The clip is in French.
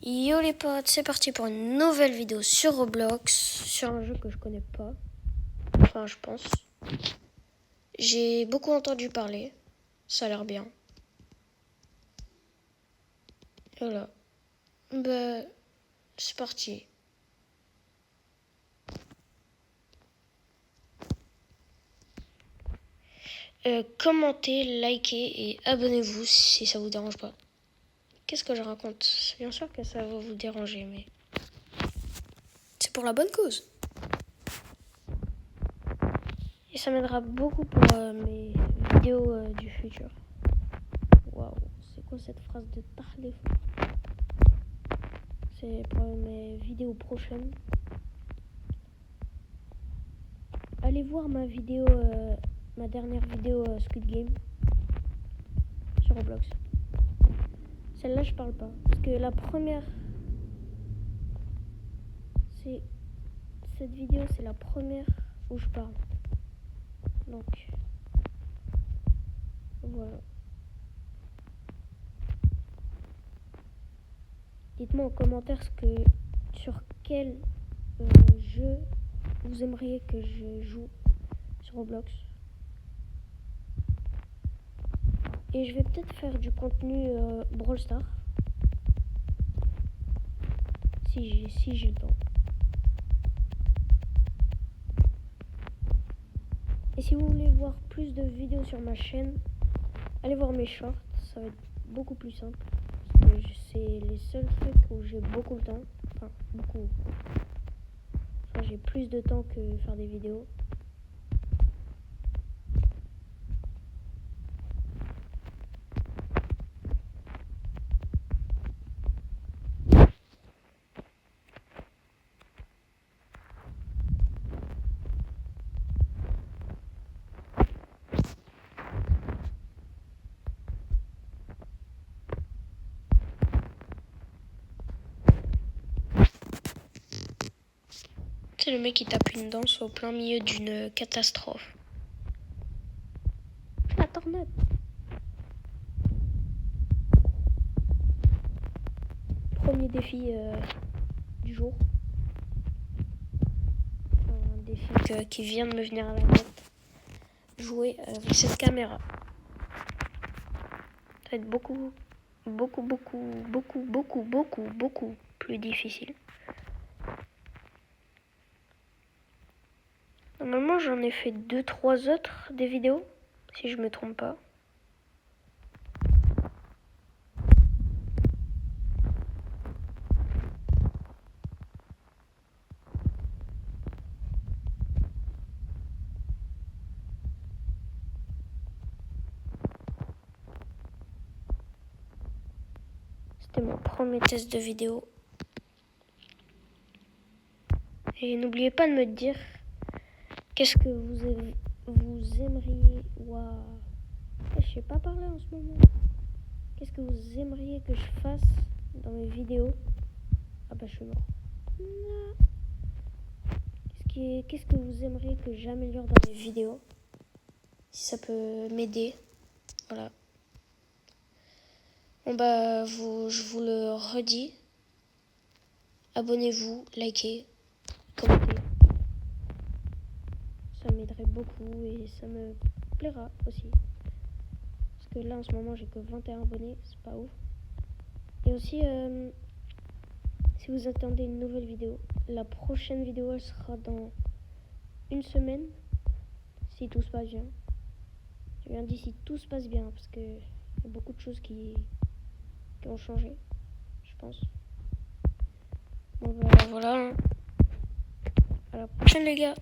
Yo les potes, c'est parti pour une nouvelle vidéo sur Roblox, sur un jeu que je connais pas, enfin je pense. J'ai beaucoup entendu parler, ça a l'air bien. Voilà, bah c'est parti. Commentez, likez et abonnez-vous si ça vous dérange pas. Qu'est-ce que je raconte? Bien sûr que ça va vous déranger, mais c'est pour la bonne cause. Et ça m'aidera beaucoup pour mes vidéos du futur. Waouh, c'est quoi cette phrase de tarlé? C'est pour mes vidéos prochaines. Allez voir ma vidéo, ma dernière vidéo Squid Game sur Roblox. Celle-là, je parle pas. Parce que la première... Cette vidéo, c'est la première où je parle. Donc, voilà. Dites-moi en commentaire sur quel jeu vous aimeriez que je joue sur Roblox. Et je vais peut-être faire du contenu Brawl Stars. Si j'ai le temps. Et si vous voulez voir plus de vidéos sur ma chaîne, allez voir mes shorts, ça va être beaucoup plus simple. Parce que c'est les seuls trucs où j'ai beaucoup de temps. Enfin, beaucoup. Enfin, j'ai plus de temps que faire des vidéos. C'est le mec qui tape une danse au plein milieu d'une catastrophe. La tornade. Premier défi du jour. Un défi qui vient de me venir à la tête. Jouer avec cette caméra. Ça va être beaucoup plus difficile. Normalement, j'en ai fait 2-3 autres des vidéos, si je me trompe pas. C'était mon premier test de vidéo. Et n'oubliez pas de me dire qu'est-ce que vous aimeriez... Waouh, je sais pas parler en ce moment. Qu'est-ce que vous aimeriez que je fasse dans mes vidéos? Ah bah je suis mort. Non. Qu'est-ce que vous aimeriez que j'améliore dans mes vidéos? Si ça peut m'aider. Voilà. Bon bah je vous le redis. Abonnez-vous, likez, commentez. Ça m'aiderait beaucoup et ça me plaira aussi. Parce que là en ce moment j'ai que 21 abonnés, c'est pas ouf. Et aussi si vous attendez une nouvelle vidéo, la prochaine vidéo elle sera dans une semaine, si tout se passe bien. Je viens d'ici tout se passe bien parce que y a beaucoup de choses qui ont changé, je pense. Bon bah voilà. À la prochaine les gars.